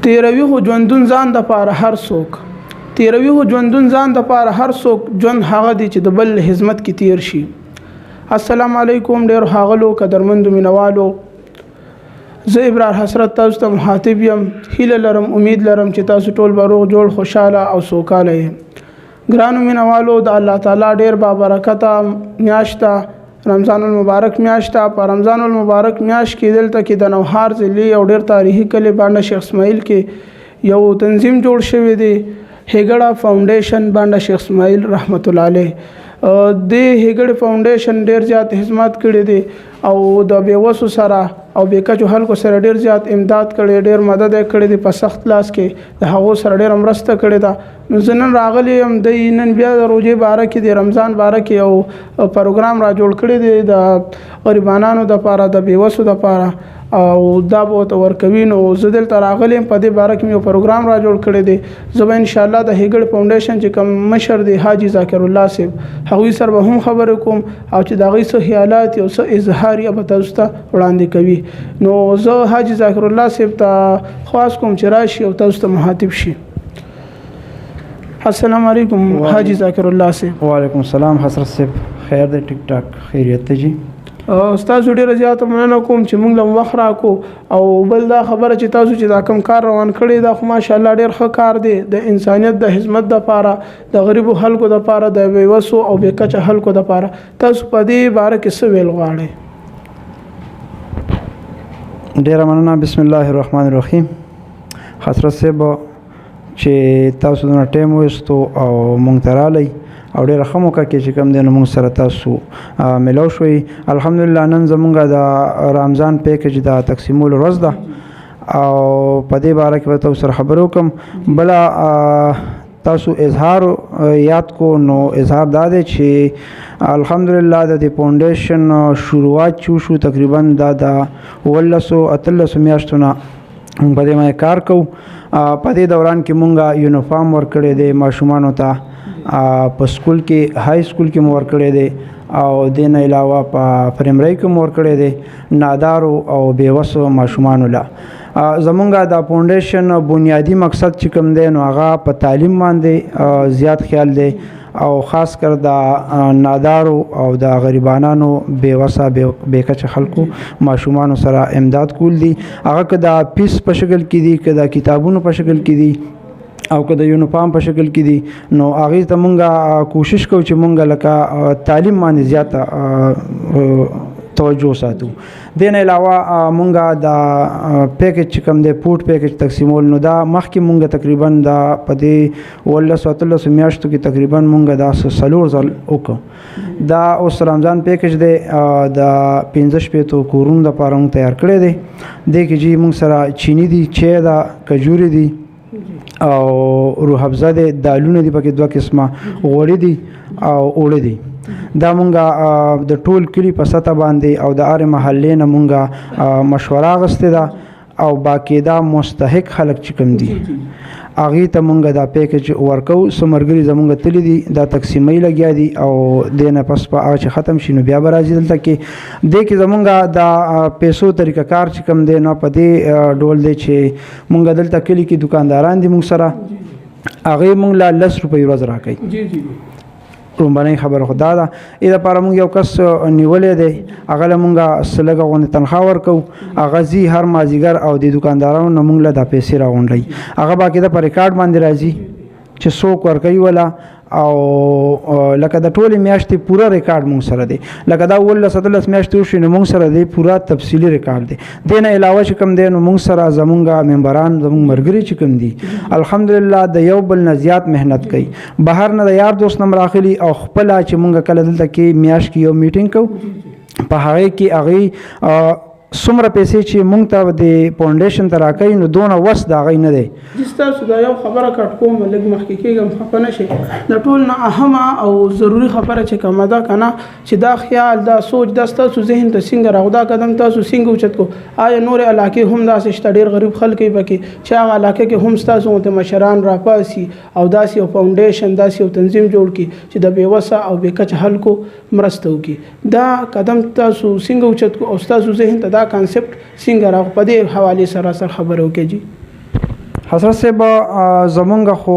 تیروي خو ژوندون ځان د پاره هر څوک تیروي خو ژوندون ځان د پاره هر څوک ژوند هغه دی چې د بل خدمت کې تیر شي. السلام علیکم ډیر ښاغلو قدرمندو مینوالو، زه ابرار حسرت تاسو ته مخاطب یم. هیله لرم امید لرم چې تاسو ټول به روغ جوړ خوشاله او سوکاله یې. ګرانو مینوالو، د الله تعالی ډیر بابرکته میاشت رمضان المبارک میاشت. په رمضان المبارک میاشت کې دلته کې د نوشهره ضلع او ډیر تاریخي کلی بانډه شیخ اسماعیل کې یو تنظیم جوړ شوی دی، ښيګړه فاؤنډيشن بانډه شیخ اسماعیل رحمت الله علیه. د ښيګړه فاؤنډيشن ډیر زیات خدمات کړي دي او د بیوسو سره او بیکچو خلکو سره ډیر زیات امداد کړي، ډیر مدد کړي دي. په سخت لاس کې د هغو سره ډیر مرسته کړي ده. نو زه نن راغلی یم د نن بیا د روژې باره کې د رمضان باره کې یو پروګرام را جوړ کړی دی د غریبانو دپاره، د بیوسو دپاره، او دا به ورته ورکوي. نو زه دلته راغلی یم، په دې باره کې مې یو پروګرام را جوړ کړی دی. زه به انشاءالله د ښيګړه فاؤنډيشن چې کوم مشر دی حاجي ذاکر الله صاحب، هغوی سره به هم خبرې کوم او چې د هغوی څه خیالات او څه اظهار یې به تاسو ته وړاندې کوي. نو زه حاجي ذاکر الله صاحب ته خواست کوم چې راشي او تاسو ته مخاطب شي. السلام علیکم حاجي ذاکر الله صاحب. وعلیکم السلام حسرت صاحب، خیر دی؟ ټیک ټاک خیریت دی جی. تاسو ډیره زیاته مننه کوم چې موږ له وخت راکو. او بل دا خبره چې تاسو چې دا کوم کار روان کړی دا خو ماشاءالله ډیر ښه کار دی د انسانیت د خدمت دپاره، د غریبو خلکو دپاره، د بیوسو او بیکچه خلکو دپاره. تاسو په دې باره کې څه ویل غواړئ؟ ډیره مننه. بسم الله الرحمن الرحیم. حسرت صاحب چې تاسو دونه ټایم وایستو او مونږ ته رالی او ډېره ښه موقع کې چې کوم دی نو موږ سره تاسو ملو شوئ. الحمدلله نن زمونږ د رمضان پیکیج د تقسیمولو ورځ ده او په دې باره کې به تاسو سره خبرې وکړم. بله تاسو اظهار یاد کو، نو اظهار دا دی چې الحمدلله د دې فاؤنډیشن شروعات چې وشو تقریبا دا د 18 میاشتو نه موږ په دې باندې کار کوو. په دې دوران کې مونږ یونیفارم ورکړی دی ماشومانو ته، په سکول کې های سکول کې مو ورکړی دی او دې نه علاوه په پرایمري کې مو ورکړی دی نادارو او بیوسو ماشومانو له. زمونږ د فاؤنډیشن بنیادی مقصد چې کوم دی نو هغه په تعلیم باندې زیات خیال دی او خاص کر د نادارو او د غریبانانو بیوسه بیکچه خلکو ماشومانو سره امداد کول دي. هغه که د پیس په شکل کې دي، که د کتابونو په شکل کې دي او که د یونیفارم په شکل کې دي، نو هغې ته مونږ کوشش کوو چې مونږ لکه تعلیم باندې زیاته توجه ساتو. دې نه علاوه مونږ د پیکیج چې کوم دی فوډ پیکیج تقسیمول، نو دا مخکې مونږ تقریبا د په دې 18 میاشتو کې تقریبا مونږ دا 4 ځل وکړو. دا اوس رمضان پیکیج دی د 15 کورونو دپاره مونږ تیار کړی دی. دې کې جی مونږ سره چینی دي، چای ده، کجوري دي او روح افزا دی، دالونه دي پکې 2 قسمه، غوړي دي او اوړه دي. دا مونږ د ټول کلي په سطح باندې او د هرې محلې نه مونږ مشوره اخیستې ده او باقاعده مستحق خلک چې کوم دي هغې ته مونږ دا پیکیج ورکوو. څه ملګري زمونږ تللي دي دا تقسیمۍ لګیا دي او دې نه پس په هغه چې ختم شي نو بیا به راځي دلته کې. دې کې زمونږ د پیسو طریقه کار چې کوم دی نو په دې ډول دی چې مونږ دلته کلي کې دکانداران دي مونږ سره، هغې مونږ له 10 روپۍ ورځ راکوي. لومبنۍ خبره خو دا ده. دې دپاره مونږ یو کس نیولی دی، هغه له مونږ څه لږه غوندې تنخواه ورکوو. هغه ځي هر مازدیګر او د دکاندارانو نه مونږ له دا پیسې راغونډوي. هغه باقاعده په ریکارډ باندې راځي چې څوک ورکوي وله او لکه د ټولې میاشتې پوره ریکارډ مونږ سره دی. لکه دا 18 میاشتې وشوي نو مونږ سره دی پوره تفصیلي ریکارډ دی. دې نه علاوه چې کوم دی نو مونږ سره زمونږ ممبران زمونږ ملګري چې کوم دي الحمدلله د یو بل نه زیات محنت کوي. بهر نه د یار دوست نه راغلي او خپله چې مونږ کله دلته کې میاشت کې یو میټینګ کوو په هغې کې هغې څومره پیسې چې مونږ ته د فاؤنډیشن ته راکوي نو دونه وس د هغوی نه دی. ستاسو دا یو خبره کټ کوم لږ مخکې کېږم خفه نه شئ. د ټول نه اهمه او ضروري خبره چې کومه ده که نه چې دا خیال دا سوچ دا ستاسو ذهن ته څنګه راغو، دا قدم تاسو څنګه اوچت کو؟ آیا نورې علاقې هم داسې شته ډېر غریب خلک یې پکې چې هغه علاقې کې هم ستاسو غوندې مشران راپاسي او داسې یو فاؤنډیشن داسې یو تنظیم جوړ کړي چې د بیوسه او بیکچه خلکو مرسته وکړي؟ دا قدم تاسو څنګه اوچت کو او ستاسو ذهن ته دا کانسپټ څنګه راغو؟ په دې حوالې سره خبرې وکړئ جی. حضرت صاحب زمونږ خو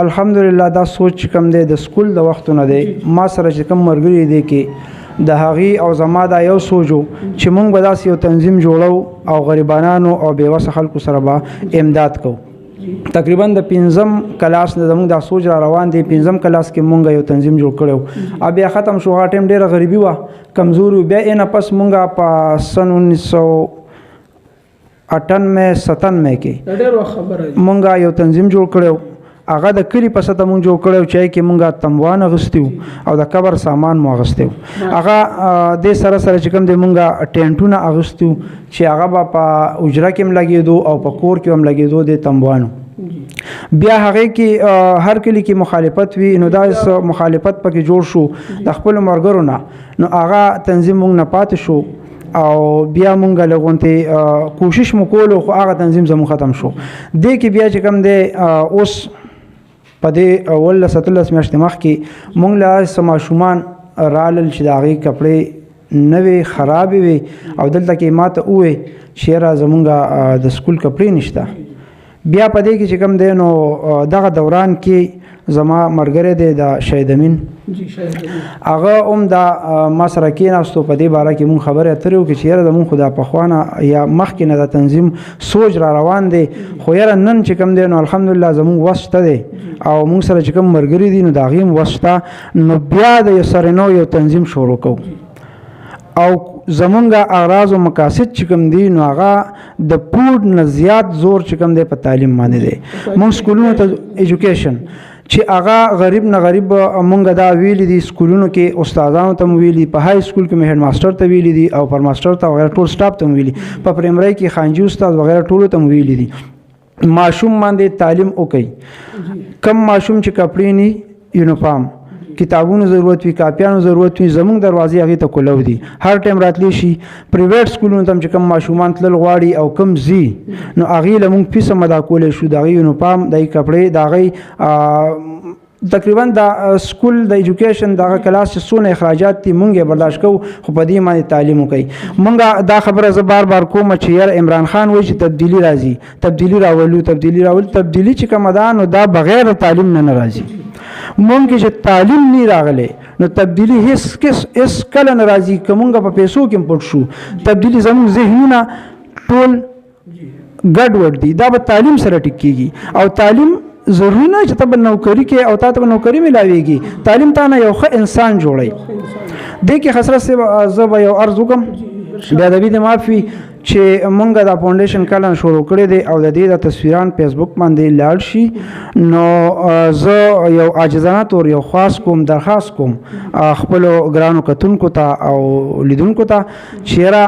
الحمدلله دا سوچ کم دی د سکول د وختونه دی ما سره چې کم مرګري دی کې د هغې او زما دا یو سوچو چې مونږ به داسې یو تنظیم جوړو او غریبانانو او بېوسه خلکو سره به امداد کوو. تقریبا د 5م کلاس نه زموږ دا سوچ را روان دی. 5م کلاس کې مونږ یو تنظیم جوړ کړو او بیا ختم شو. هغه ټایم ډېره غریبي وه، کمزوري وه. بیا نه پس مونږ په سن 1998-97 کې مونږ یو تنظیم جوړ کړو. هغه د کلي په سطح مونږ جوړ کړی و چې کې مونږ تنبوان اخیستي او د قبر سامان مو اخیستی و. هغه دې سره سره چې کوم دی مونږ ټینټونه اخیستي و چې هغه به په اجره کې هم لګېدو او په کور کې هم لګېدو د تنبوانو. بیا هغې کې هر کلي کې مخالفت وي، نو دا مخالفت پکې جوړ شو د خپلو ملګرو نه. نو هغه تنظیم مونږ نه پاتې شو او بیا مونږ لغونتې کوشش مو کولو خو هغه تنظیم زموږ ختم شو. دې کې بیا چې کوم دی اوس په دې 17 میاشتې مخکې مونږ له څه ماشومان رالل چې د هغې کپړې نوې خرابې وي او دلته کې ما ته ووایي چې یاره زمونږ د سکول کپړې نشته. بیا په دې کې چې کوم دی نو دغه دوران کې زما ملګری دی د شهید امین، هغه هم دا ما سره کېناستو په دې باره کې مونږ خبرې اترې وکړې چې یاره زمونږ خو دا پخوانه یا مخکې نه د تنظیم سوچ را روان دی، خو یاره نن چې کوم دی نو الحمدلله زمونږ وس شته دی او مونږ سره چې کوم ملګري دي نو د هغې هم وس شته. نو بیا د یو سره نو یو تنظیم شروع کوو او زمونږ اغراض او مقاصد چې کوم دي نو هغه د پوډ نه زیات زور چې کوم دی په تعلیم باندې دی. مونږ سکولونو ته ایجوکیشن چې هغه غریب نه غریب مونږ دا ویلي دي، سکولونو کې استادانو ته مو ویلي، په های سکول کې مې هیډ ماسټر ته ویلي دي او پر ماسټر ته وغیره ټول سټاف ته مو ویلي، په پرایمري کې خانجي استاد وغیره ټولو ته مو ویلي دي ماشوم باندې تعلیم وکړي. کم ماشوم چې کپړې نه یونیفارم کتابونو ضرورت وي، کاپیانو ضرورت وي، زمونږ دروازې هغې ته کولو دي. هر ټایم راتلی شي. پرایویټ سکولونو ته هم چې کوم ماشومان تلل غواړي او کم ځي نو هغې له مونږ فیس هم ادا کولی شو. د هغې یونیفارم، د هغې کپړې، د هغې تقریبا د سکول د ایجوکیشن دغه کلاس چې څونه اخراجات دي مونږ یې برداشت کوو، خو په دې باندې تعلیم وکړئ. مونږ دا خبره زه بار بار کوم چې یاره عمران خان وایي چې تبدیلي راځي، تبدیلي راولو، تبدیلي راولو. تبدیلي چې کومه ده نو دا بغیر تعلیم نه راځي. مونږ چې تعلیم نه راغلی نو تبدیلی هیڅ کله نه راځي. که مونږ په پیسو کې پټ شو تبدیلی زموږ ذهنونه ټول ګډوډ دي. دا به تعلیم سره ټیک کېږي او تعلیم ضروري نه چې ته به نوکري کې او تا ته به نوکري ملاویږي. تعلیم تا نه یو ښه انسان جوړوي. دې کې حضرت صاحب زه به یو عرض وکړم بیا د دې معافي چې مونږ دا فاؤنډیشن کله شروع کړی دی او د دې د تصویران فیسبوک باندې لاړ شي نو زه یو عاجزانه طور یو خاص کوم درخواست کوم خپلو ګرانو کتونکو ته او لیدونکو ته چې یاره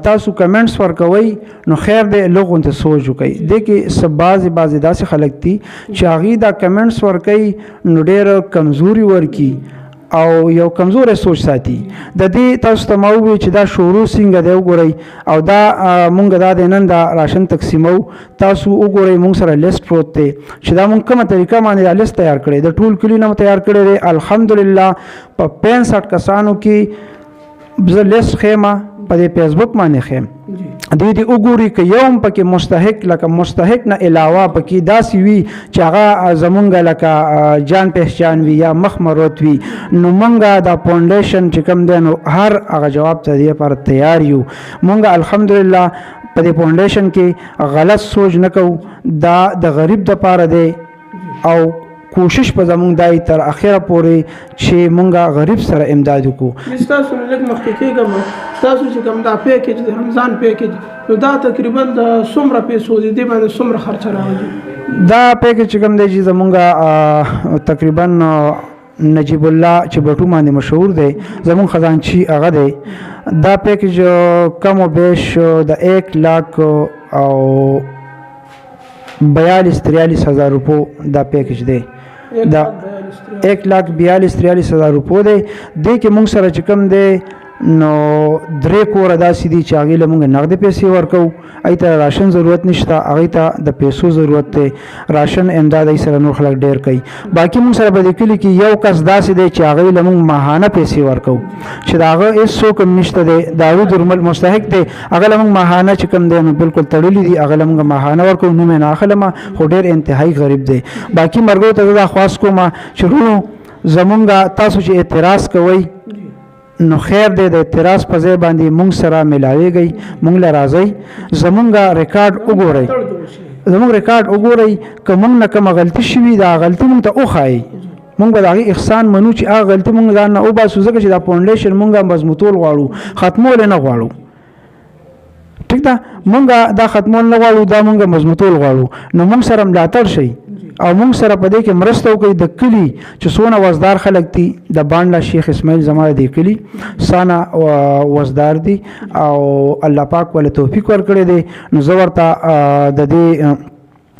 تاسو کمنټس ورکوئ نو خیر دی لږ غونته سوچ وکړئ. دې کې بعضې داسې خلک دي چې هغې دا کمنټس ورکوي نو ډېر کمزوري ورکي او یو کمزوره سوچ ساتي. د دې تاسو ته ما ووایي چې دا شروع څنګه دی وګورئ او دا مونږ دا د نن دا راشن تقسیمو. تاسو وګورئ مونږ سره لیست پروت دی چې دا مونږ کومه طریقه باندې دا لیست تیار کړی د ټول کلي نه تیار کړی دی. الحمدلله په 65 کسانو کې زه لیست خیمه په دې فیسبوک باندې خیم. دې وګوري که یو هم پکې مستحق لکه مستحق نه علاوه پکې داسې وي چې هغه زمونږ لکه جان پہچان وي یا مخ مروت وي نو مونږ دا فاؤنډیشن چې کوم دی نو هر هغه جواب ته دې لپاره تیار یو. مونږ الحمدلله په دې فاؤنډیشن کې غلط سوچ نه کوو. دا د غریب دپاره دی او کوشش په زمونږ دای تر اخره پورې چې مونږ غریب سره امداد وکړو. تاسو لږ مخکې کېږم تاسو چې کوم دا پیکیج د رمضان پیکیج نو دا تقریبا د څومره پیسو دی دې باندې څومره خرچه راوځي؟ دا پیکیج چې کوم دی چې زمونږ تقریبا نجیب الله چې بټو باندې مشهور دی زمونږ خزانچی هغه دی. دا پیکیج کم و بیش د 1 लाख او 42-43 हज़ार रुपये دا پیکیج دی. دا 1,42,43,000 روپو دی. دې کې مونږ سره چې کوم دی نو 3 کور داسې دي چې هغې له موږ نغدې پیسې ورکوو هغې ته راشن ضرورت نشته هغې ته د پیسو ضرورت دی راشن امداد هغې سره نور خلک ډېر کوي باقي موږ سره په دې کلي کې یو کس داسې دی چې هغې له موږ ماهانه پیسې ورکوو چې د هغه هېڅ هم نشته دی د هغه درمل مستحق دی هغه له موږ ماهانه چې کوم دی نو بلکل تړلي دي هغه له موږ ماهانه ورکوو نوم یې نه اخلم خو ډېر انتهایي غریب دی باقي مرګو ته زه دا خواست کوم چې وروڼو زمونږ تاسو چې اعتراض کوئ نو خیر دی د اعتراض په ځای باندې مونږ سره ملاویږئ مونږ له راځئ زمونږ ریکارډ وګورئ زمونږ ریکارډ وګورئ که مونږ نه کومه غلطي شوي دا غلطي مونږ ته وښایئ مونږ به د هغې احسان منو چې هغه غلطي مونږ ځان نه وباسو ځکه چې دا فاؤنډیشن مونږ مضبوطول غواړو ختمول یې نه غواړو ټیک ده مونږ دا ختمول نه غواړو دا مونږ مضبوطول غواړو نو مونږ سره ملاتړ شئ او مونږ سره په دې کې مرسته وکړئ د کلي چې څونه وزدار خلک دي د بانډه شیخ اسماعیل زما د کلي سانه وزدار دي او الله پاک ولې توفیق ورکړی دی نو زه ورته د دې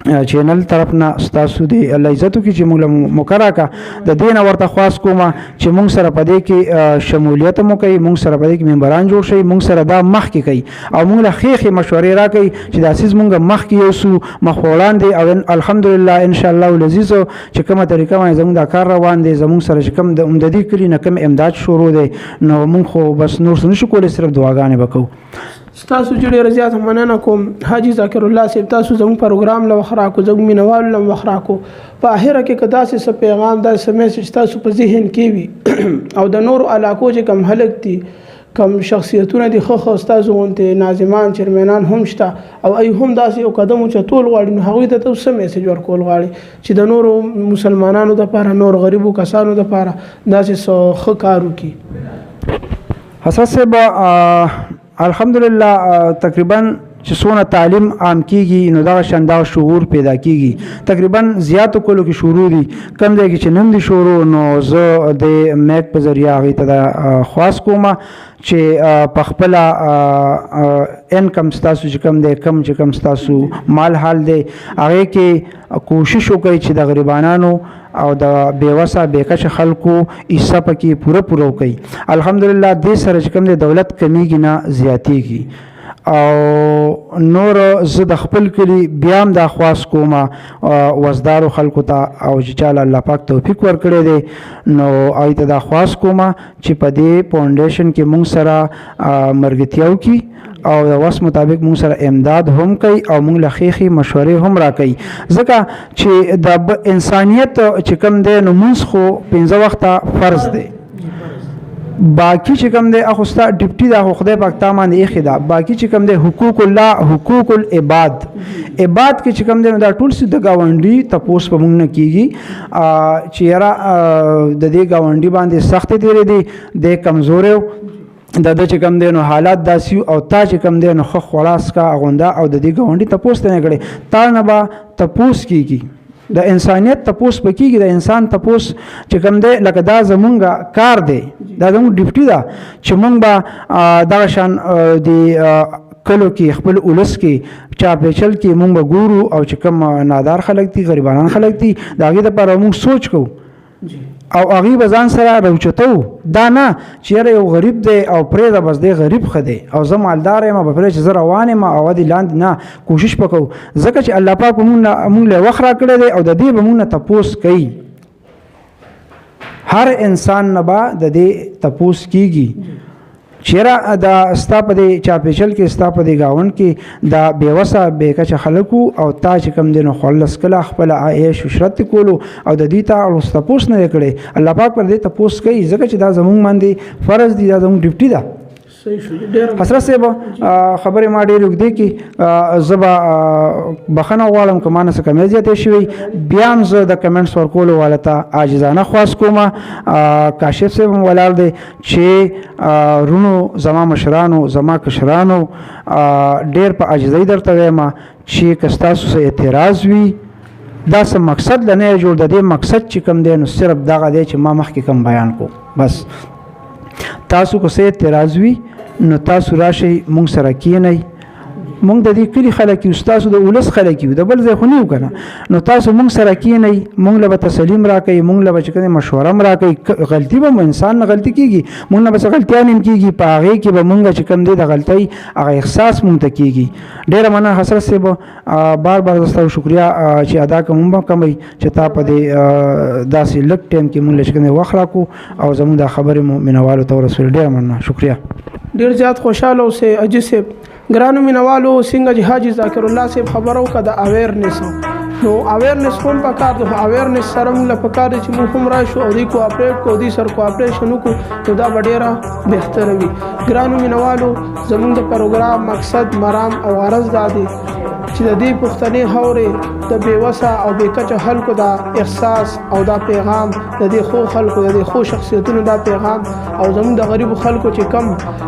چینل طرف نه ستاسو دی الله عزتو کې چې موږ مقرره کا د دې نه ورته خواست کوم چې موږ سره په دې کې شمولیت مو کوي موږ سره په دې کې ممبران جوړ شي موږ سره دا مخ کې کوي او موږ له خېخي مشورې راکړي چې دا سیس موږ مخ کې یوسو مخ وړاندې او الحمدلله ان شاء الله العزیز چې کومه طریقه باندې زموږ دا کار روان دی زموږ سره چې کوم د عمددي کلی نه کوم امداد شروع دی نو موږ خو بس نور څه نشو کولی صرف دعاګانې وکړو ستاسو چې ډېره زیاته مننه کوم حاجي ذاکر الله صاحب تاسو زموږ پروګرام له وخت راکړو زموږ مینوالو له وخت راکړو په اخره کې که داسې څه پیغام داسې میسج تاسو په ذهن کې وي او د نورو علاقو چې کم هلک دي کم شخصیتونه دي ښه ستاسو غوندې ناظمان چیرمنان هم شته او ای هم داسې یو قدم اوچتول غواړي نو هغوی ته تاسو څه میسج ورکول غواړي چې د نورو مسلمانانو دپاره نور غریبو کسانو دپاره داسې څه ښه کار وکړي حساس صاحب الحمدلله تقریبا چې څونه تعلیم عام کیږي نو دا شاندا شعور پیدا کیږي تقریبا زیاتو کولو کې شروع دي کم دی چې نن دي شروع نو زه د میک په ذریعہ هغې ته دا خواست کوم چې په خپله انکم ستاسو چې کم دی کم چې کم ستاسو مال حال دی هغې کې کوشش وکړئ چې د غریبانانو او د بیوسه بیکچه خلکو حصه پکې پوره وکړي الحمدلله دې سره چې کوم دی دولت کمیږي نه زیاتیږي او نور زه د خپل کلي بیا هم دا خواست کوم وزدارو خلکو ته او چې چاله الله پاک توفیق ورکړی دی نو هغوی ته دا خواست کوم چې په دې فاؤنډیشن کې موږ سره ملګرتیا وکړي او د وس مطابق موږ سره امداد هم کوي او موږ له خېخي مشورې هم راکوي ځکه چې د انسانیت چې کوم دی نو موږ خو 15 وخته فرض دی باقی چې کوم دی اخو ستا ډیپټي دا خو خدای پاک تا باندې ایښې ده باقي چې کوم دی حقوق الله حقوق العباد عباد کې چې کوم دی نو دا ټول څه د ګاونډي تپوس په موږ نه کېږي چې یاره د دې ګاونډي باندې سختې تېرې دي دی کمزوری د چې کوم دی نو حالات داسې او تا چې کوم دی نو ښه خوړاس کا اغونده او د دې ګاونډي تپوس ته نه کړې تا نه به تپوس کېږي د انسانیت تپوس پکېږي د انسان تپوس چې کوم دی لکه دا زمونږ کار دی دا زمونږ ډیوټي ده چې مونږ به دغه شان د کلو کې خپل اولس کې چاپېچل کې مونږ به ګورو او چې کوم نادار خلک دي غریبانان خلک دي د هغې دپاره مونږ سوچ کوو او هغې به ځان سره راوچتو دا نه چې یاره یو غریب دی او پرېږده بس دی غریب ښه دی او زه مالدار یم به پرېږده چې زه روان یم او دې لاندې نه کوشش به کوو ځکه چې الله پاک مونږ له وخت راکړی دی او د دې به مونږ نه تپوس کوي هر انسان نه به د دې تپوس کېږي چیرې دا ستا په دې چاپېچل کې ستا په دې ګاونډ کې دا بېوسه بېکچه خلکو او تا چې کوم دی نو خلص کله خپله عیش عشرت کولو او د دوی ته اړوس تپوس نه دی کړی الله پاک پر دې تپوس کوي ځکه چې دا زموږ باندې فرض دی دا زموږ ډیوټي ده حسرت صاحب خبرې ما ډېرې اوږدې کې زه به بخښنه غواړم که ما نه څه کمې زیاتې شوي بیا هم زه د کمنټس ورکولو والا ته عاجزانه خواست کوم کاشف صاحب هم ولاړ دی چې رونو زما مشرانو زما کشرانو ډېر په عاجزۍ درته وایم چې که ستاسو څه اعتراض وي دا څه مقصد له نه جوړ د دې مقصد چې کوم دی نو صرف دغه دی چې ما مخکې کوم بیان کو بس تاسو کو څه اعتراض وي نو تاسو راشئ مونږ سره کینئ مونږ د دې کلی خلک یو تاسو د ولس خلک یو د بل ځای خو نه یو کنه نو تاسو مونږ سره کینئ مونږ له تسلیم راکئ مونږ له چې مشوره راکئ غلطي به انسان نه غلطي کیږي مونږ نه بس غلطیان هم کیږي په هغه کې به مونږ چې کوم دی د غلطۍ هغه احساس مونږ ته کیږي ډیره مننه حضرت صاحب بار بار تاسو شکریا چې ادا کوم کومي چې تا په دې داسې لک ټیم کې مونږ لږ وخت راکو او زموږ د خبرې مو مینوالو ته ورسول ډیره مننه شکریا ډیر زیات خوشاله اوسئ اجي صاحب ګرانو مینوالو څنګه چې حاجی ذاکر الله صاحب خبرو کده اویرنس نو اویرنس کوم پکار د اویرنس سره موږ پکار چې موږ هم راشو او دې کوآپریټ کو دې سر کوآپریشن کو نو دا ډیره بهتره وي ګرانو مینوالو زموږ د پروګرام مقصد مرام او غرض دا دی چې د دې پښتنې هورې د بیوسه او بیکچه خلکو دا احساس او دا پیغام د دې خو خلکو د دې خو شخصیتونو دا پیغام او زموږ د غریبو خلکو چې کم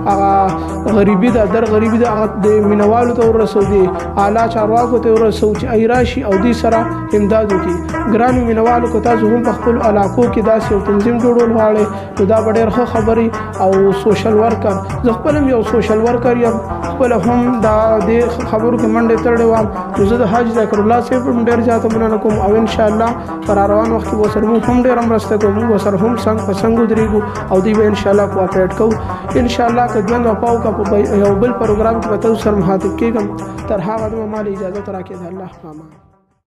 هغه غریبي دا در غریبي دا د مینوالو ته ورسو دي اعلی چارواکو ته ورسو چې ای راشي او دې سره امداد وکړي ګرانو مینوالو کو تاسو هم په خپل علاقو کې داسې یو تنظیم جوړول غواړئ نو دا ډېر ښه خبرې او سوشل ورکر زه خپل یو سوشل ورکر یم خپل هم دا د خبرو کې منډه تړلې وم نو زه د حاج ذکر الله صاحب ډېر زیاته مننه کوم او ان شاء الله پر روان وخت کې وسره موږ هم ډېر مرسته کوو وسره هم څنګه په څنګه درېږو او دوی به ان شاء الله کوآپریټ کوو ان شاء الله که ژوند او پاو کا په یو بل پروګرام کې به تاسو سره مخاطب کېږم تر هغه د مال اجازه راکړي الله پامان